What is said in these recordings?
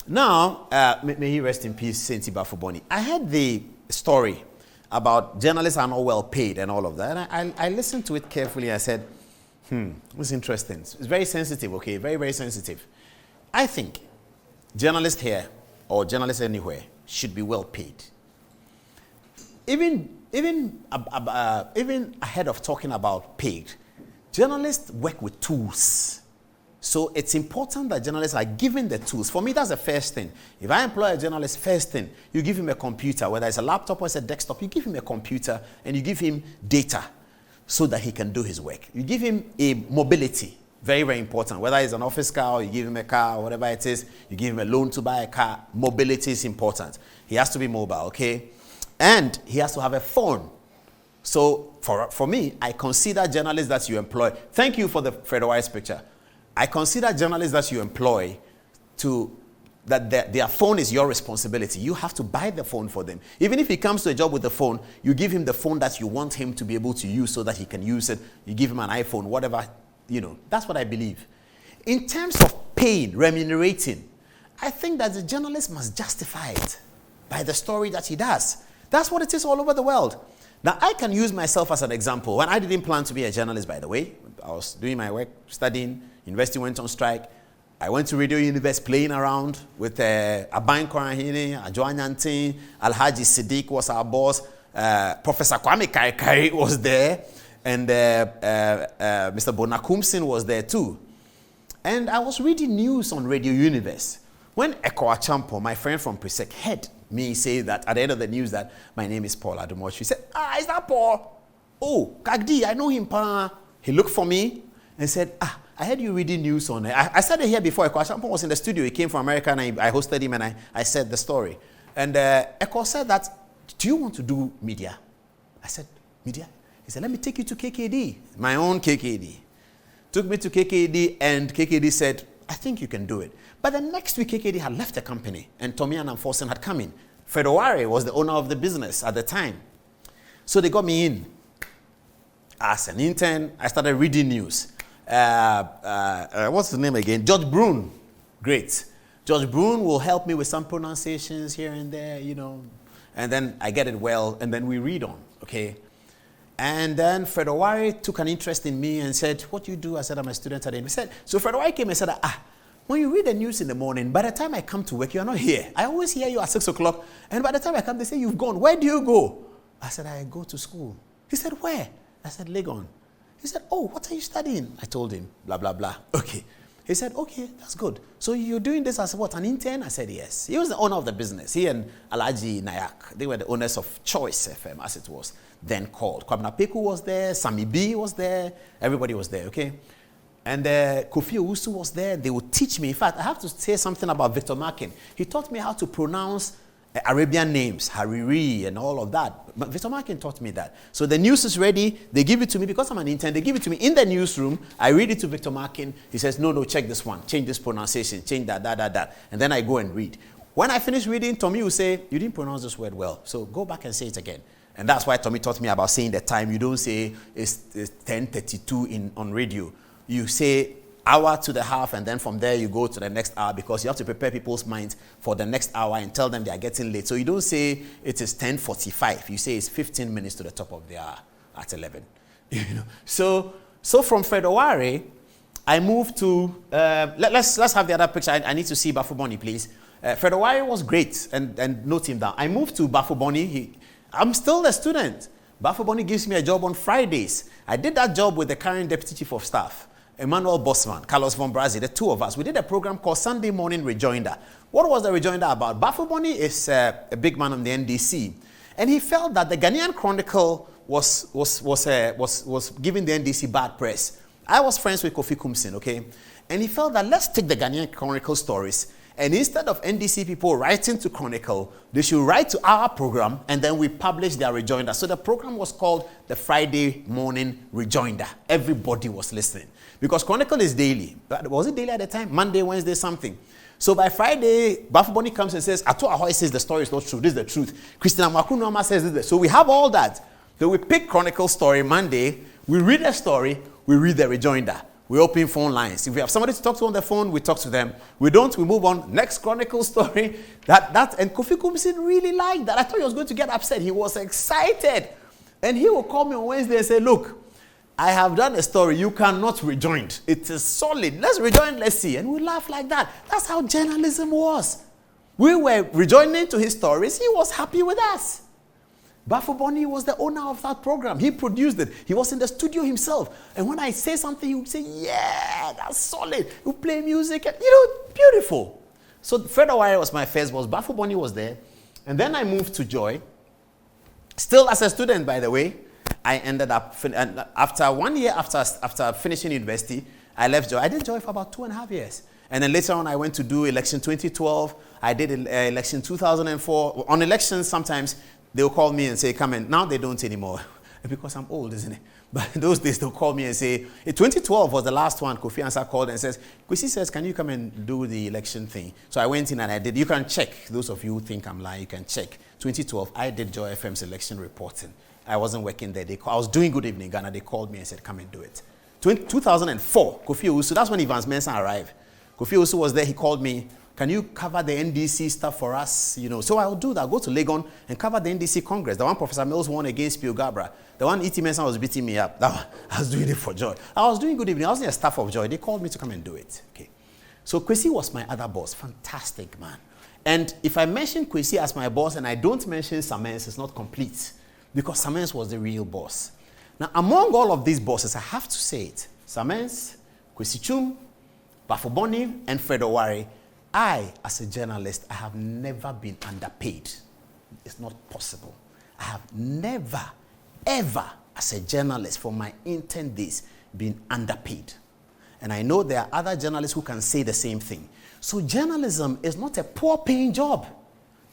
Now, may he rest in peace, Saint Bafuboni. I heard the story about journalists are not well paid and all of that. And I listened to it carefully. I said, it's interesting. It's very sensitive, okay? Very, very sensitive. I think journalists here or journalists anywhere should be well paid. Even ahead of talking about paid, journalists work with tools. So it's important that journalists are given the tools. For me, that's the first thing. If I employ a journalist, first thing, you give him a computer, whether it's a laptop or it's a desktop, you give him a computer and you give him data so that he can do his work. You give him a mobility, very, very important. Whether it's an office car or you give him a car or whatever it is, you give him a loan to buy a car, mobility is important. He has to be mobile, okay? And he has to have a phone. So for me, I consider journalists that you employ. Thank you for the Fred Wise picture. I consider journalists that you employ that their phone is your responsibility. You have to buy the phone for them. Even if he comes to a job with the phone, you give him the phone that you want him to be able to use so that he can use it. You give him an iPhone, whatever, that's what I believe. In terms of paying, remunerating, I think that the journalist must justify it by the story that he does. That's what it is all over the world. Now, I can use myself as an example. When I didn't plan to be a journalist, by the way, I was doing my work, studying, university went on strike. I went to Radio Universe playing around with Aban Korahini, Ajoanyantin, Alhaji Siddiq was our boss, Professor Kwame Kaikai was there, and Mr. Bonakumsin was there too. And I was reading news on Radio Universe when Adom-Otchere, my friend from Presec, heard me say that at the end of the news that my name is Paul Adom-Otchere. He said, is that Paul? Oh, Kagdi, I know him, pa. He looked for me and said, I heard you reading news on it. I said it here before. Adom-Otchere was in the studio. He came from America and I hosted him and I said the story. And Eko said that, do you want to do media? I said, media? He said, let me take you to KKD, my own KKD. Took me to KKD and KKD said, I think you can do it. But the next week, KKD had left the company and Tommy and Forsen had come in. Fred Oware was the owner of the business at the time. So they got me in. As an intern, I started reading news. What's the name again? George Brune. Great. George Brune will help me with some pronunciations here and there, and then I get it well, and then we read on, okay? And then Fred Oware took an interest in me and said, what do you do? I said, I'm a student at the university. So Fred Oware came and said, when you read the news in the morning, by the time I come to work, you are not here. I always hear you at 6 o'clock, and by the time I come, they say, you've gone. Where do you go? I said, I go to school. He said, where? I said, Legon. He said, oh, what are you studying? I told him, blah, blah, blah. Okay. He said, okay, that's good. So you're doing this as what, an intern? I said, yes. He was the owner of the business. He and Alhaji Nayak, they were the owners of Choice FM, as it was then called. Kwabena Peku was there, Sammy B was there, everybody was there, okay? And Kofi Owusu was there. They would teach me. In fact, I have to say something about Victor Markin. He taught me how to pronounce Arabian names, Hariri and all of that. But Victor Markin taught me that. So the news is ready. They give it to me because I'm an intern. They give it to me in the newsroom. I read it to Victor Markin. He says, no, check this one. Change this pronunciation. Change that. And then I go and read. When I finish reading, Tommy will say, you didn't pronounce this word well. So go back and say it again. And that's why Tommy taught me about saying the time. You don't say it's 10:32 on radio. You say hour to the half, and then from there you go to the next hour because you have to prepare people's minds for the next hour and tell them they are getting late. So you don't say it is 10:45. You say it's 15 minutes to the top of the hour at 11. So from Fred Oware, I moved to let's have the other picture. I need to see Bafuboni, please. Fred Oware was great, and note him down. I moved to Bafuboni. I'm still a student. Bafuboni gives me a job on Fridays. I did that job with the current deputy chief of staff, Emmanuel Bosman, Carlos von Brazzi, the two of us. We did a program called Sunday Morning Rejoinder. What was the rejoinder about? Bafuboni is a big man on the NDC, and he felt that the Ghanaian Chronicle was giving the NDC bad press. I was friends with Kofi Kumsin, okay? And he felt that let's take the Ghanaian Chronicle stories, and instead of NDC people writing to Chronicle, they should write to our program, and then we publish their rejoinder. So the program was called the Friday Morning Rejoinder. Everybody was listening. Because Chronicle is daily. But was it daily at the time? Monday, Wednesday, something. So by Friday, Bafuboni comes and says, Ato Ahoy says the story is not true. This is the truth. Christina Makunoma says this. So we have all that. So we pick Chronicle story Monday. We read the story. We read the rejoinder. we open phone lines. If we have somebody to talk to on the phone, we talk to them. We don't, we move on. Next Chronicle story. And Kofi Kumsin really liked that. I thought he was going to get upset. He was excited. And he will call me on Wednesday and say, look, I have done a story. You cannot rejoin. It is solid. Let's rejoin. Let's see. And we laugh like that. That's how journalism was. We were rejoining to his stories. He was happy with us. Bafuboni was the owner of that program. He produced it. He was in the studio himself. And when I say something, he would say, yeah, that's solid. You play music. And, beautiful. So Fred Aware was my first boss. Bafuboni was there. And then I moved to Joy. Still as a student, by the way. I ended up, after 1 year after finishing university, I left Joy. I did Joy for about 2.5 years. And then later on, I went to do election 2012. I did election 2004. On elections, sometimes they'll call me and say, come in. Now they don't anymore because I'm old, isn't it? But in those days, they'll call me and say, 2012 was the last one. Kofi Ansah called and says, Kwesi says, can you come and do the election thing? So I went in and I did. You can check. Those of you who think I'm lying, you can check. 2012, I did Joy FM's election reporting. I wasn't working there. I was doing Good Evening Ghana. They called me and said, come and do it. 2004, Kofi Owusu, that's when Evans Mensah arrived. Kofi Owusu was there. He called me. Can you cover the NDC stuff for us? So I'll do that. Go to Legon and cover the NDC Congress. The one Professor Mills won against Pio Gabra. The one E.T. Mensah was beating me up. I was doing it for Joy. I was doing Good Evening. I was in a staff of Joy. They called me to come and do it. Okay. So Kwesi was my other boss. Fantastic man. And if I mention Kwesi as my boss and I don't mention Samens, it's not complete. Because Samens was the real boss. Now, among all of these bosses, I have to say it. Samens, Kwesi Chum, Bafuboni, and Fred Oware. I, as a journalist, I have never been underpaid. It's not possible. I have never, ever, as a journalist, for my intern days, been underpaid. And I know there are other journalists who can say the same thing. So journalism is not a poor-paying job.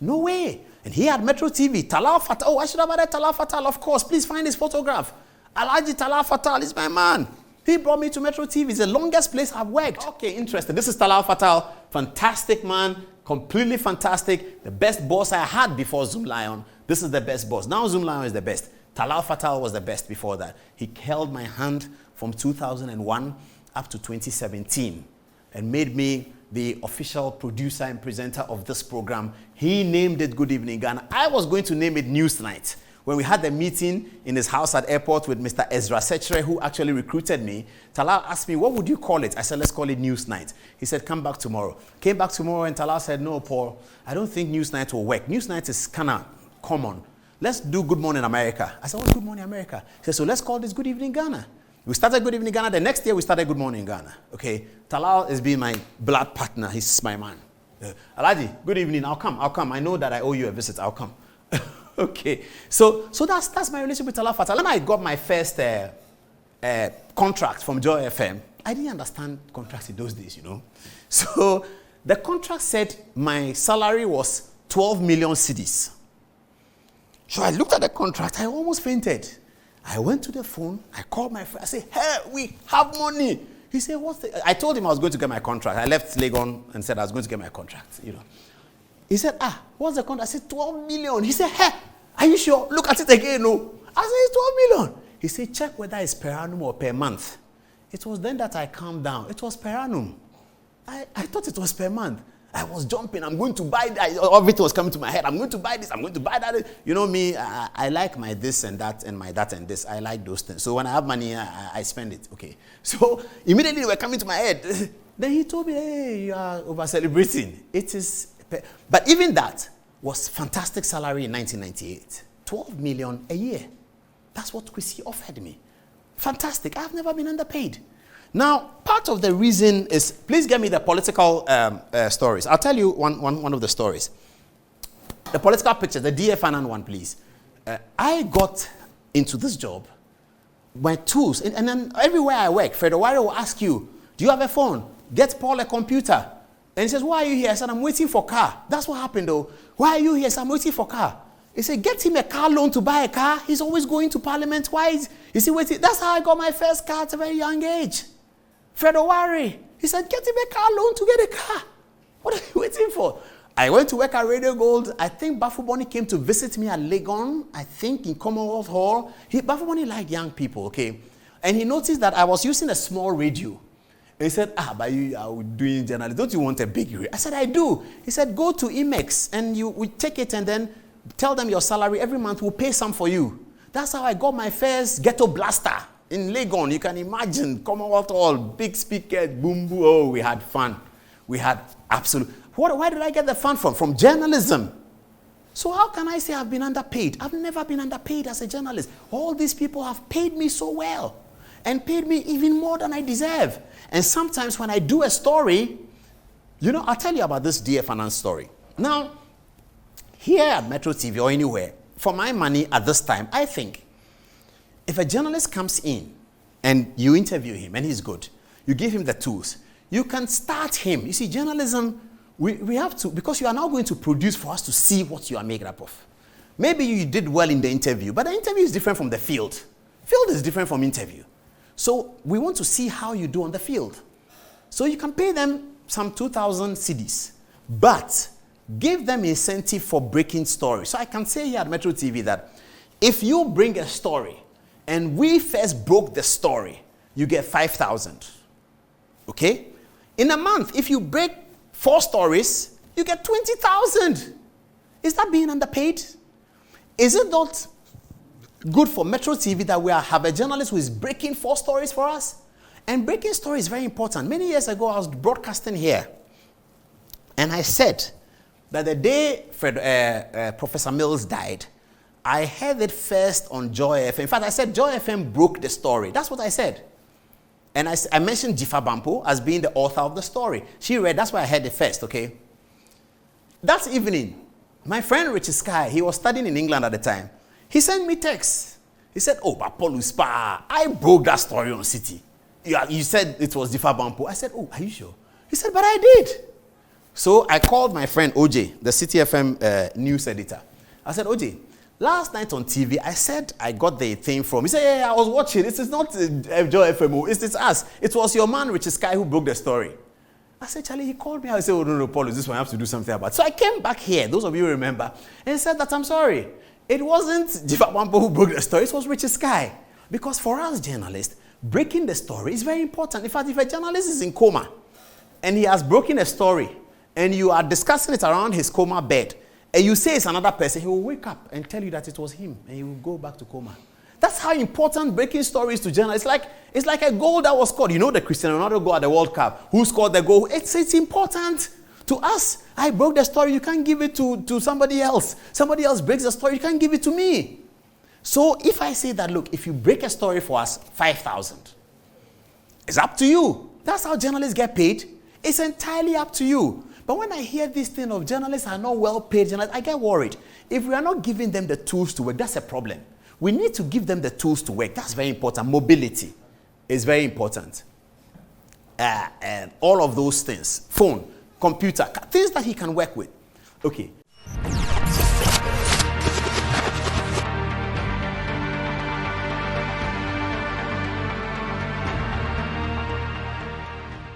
No way. And he had Metro TV, Talal Fatal. Oh, I should have added Talal Fatal, of course. Please find his photograph. Alhaji Talal Fatal is my man. He brought me to Metro TV. It's the longest place I've worked. Okay, interesting. This is Talal Fatal. Fantastic man. Completely fantastic. The best boss I had before Zoom Lion. This is the best boss. Now Zoom Lion is the best. Talal Fatal was the best before that. He held my hand from 2001 up to 2017 and made me the official producer and presenter of this program. He named it Good Evening Ghana. I was going to name it Newsnight. When we had the meeting in his house at airport with Mr. Adom-Otchere, who actually recruited me, Talal asked me, what would you call it? I said, let's call it Newsnight. He said, come back tomorrow. Came back tomorrow and Talal said, no, Paul, I don't think Newsnight will work. Newsnight is kind of common. Let's do Good Morning America. I said, what's Good Morning America? He said, so let's call this Good Evening Ghana. We started Good Evening Ghana. The next year, we started Good Morning Ghana. Okay, Talal is being my blood partner. He's my man. Alhaji, good evening. I'll come. I know that I owe you a visit. I'll come. Okay, so that's my relationship with Talal Fatal. When I got my first contract from Joy FM, I didn't understand contracts in those days, So the contract said my salary was 12 million cedis. So I looked at the contract. I almost fainted. I went to the phone. I called my friend. I said, hey, we have money. He said, what's the... I told him I was going to get my contract. I left Legon and said I was going to get my contract, He said, what's the contract? I said, 12 million. He said, hey, are you sure? Look at it again, no. I said, it's 12 million. He said, check whether it's per annum or per month. It was then that I calmed down. It was per annum. I thought it was per month. I was jumping. I'm going to buy that. Everything was coming to my head. I'm going to buy this. I'm going to buy that. You know me, I like my this and that and my that and this. I like those things. So when I have money, I spend it. Okay. So immediately they were coming to my head. Then he told me, hey, you are over-celebrating. It is... But even that was fantastic salary in 1998. 12 million a year. That's what Kwesi offered me. Fantastic. I've never been underpaid. Now, part of the reason is, please get me the political stories. I'll tell you one of the stories. The political picture, the DF Anand one, please. I got into this job, my tools, and then everywhere I work, Fred Oware will ask you, do you have a phone? Get Paul a computer. And he says, why are you here? I said, I'm waiting for car. That's what happened though. Why are you here? I said, I'm waiting for car. He said, get him a car loan to buy a car. He's always going to parliament. Why is he waiting? That's how I got my first car at a very young age. Fred Oware. He said, get him a car loan to get a car. What are you waiting for? I went to work at Radio Gold. I think Bafuboni came to visit me at Legon, I think in Commonwealth Hall. Bafuboni liked young people, okay? And he noticed that I was using a small radio. He said, but you are doing journalism. Don't you want a big radio? I said, I do. He said, go to Imex and we take it and then tell them your salary every month. We'll pay some for you. That's how I got my first ghetto blaster in Legon. You can imagine, Commonwealth Hall, big speakers, boom, boom. Oh, we had fun. We had absolute. Why did I get the fun from? From journalism. So how can I say I've been underpaid? I've never been underpaid as a journalist. All these people have paid me so well and paid me even more than I deserve. And sometimes when I do a story, I'll tell you about this Dear Finance story. Now, here at Metro TV or anywhere, for my money at this time, I think if a journalist comes in and you interview him and he's good, you give him the tools, you can start him. You see, journalism, we have to, because you are now going to produce for us to see what you are made up of. Maybe you did well in the interview, but the interview is different from the field. Field is different from interview. So we want to see how you do on the field. So you can pay them some 2,000 cedis, but give them incentive for breaking stories. So I can say here at Metro TV that if you bring a story and we first broke the story, you get 5,000. Okay? In a month, if you break 4 stories, you get 20,000. Is that being underpaid? Is it not good for Metro TV that we have a journalist who is breaking 4 stories for us? And breaking stories is very important. Many years ago, I was broadcasting here, and I said that the day Professor Mills died, I heard it first on Joy FM. In fact, I said Joy FM broke the story. That's what I said. And I mentioned Jifa Bampo as being the author of the story. She read, that's why I heard it first, okay? That evening, my friend Richard Sky, he was studying in England at the time. He sent me text. He said, but Paul Uspa, I broke that story on City. You said it was Jifa Bampo. I said, are you sure? He said, but I did. So I called my friend OJ, the City FM news editor. I said, OJ, last night on TV, I said I got the thing from. He said, yeah, I was watching. This is not Joy FMO. It's us. It was your man, Richard Sky, who broke the story. I said, Charlie, he called me. I said, no, Paul, this one I have to do something about. So I came back here, those of you who remember, and said that I'm sorry. It wasn't Jifa Bampo who broke the story. It was Richard Sky. Because for us journalists, breaking the story is very important. In fact, if a journalist is in coma and he has broken a story and you are discussing it around his coma bed, and you say it's another person, he will wake up and tell you that it was him, and he will go back to coma. That's how important breaking stories to journalists. It's like a goal that was scored. You know the Cristiano Ronaldo goal at the World Cup. Who scored the goal? It's important to us. I broke the story. You can't give it to somebody else. Somebody else breaks the story. You can't give it to me. So if I say that, look, if you break a story for us, 5,000, it's up to you. That's how journalists get paid. It's entirely up to you. But when I hear this thing of journalists are not well paid, I get worried. If we are not giving them the tools to work, that's a problem. We need to give them the tools to work. That's very important. Mobility is very important. And all of those things, phone, computer, things that he can work with. Okay,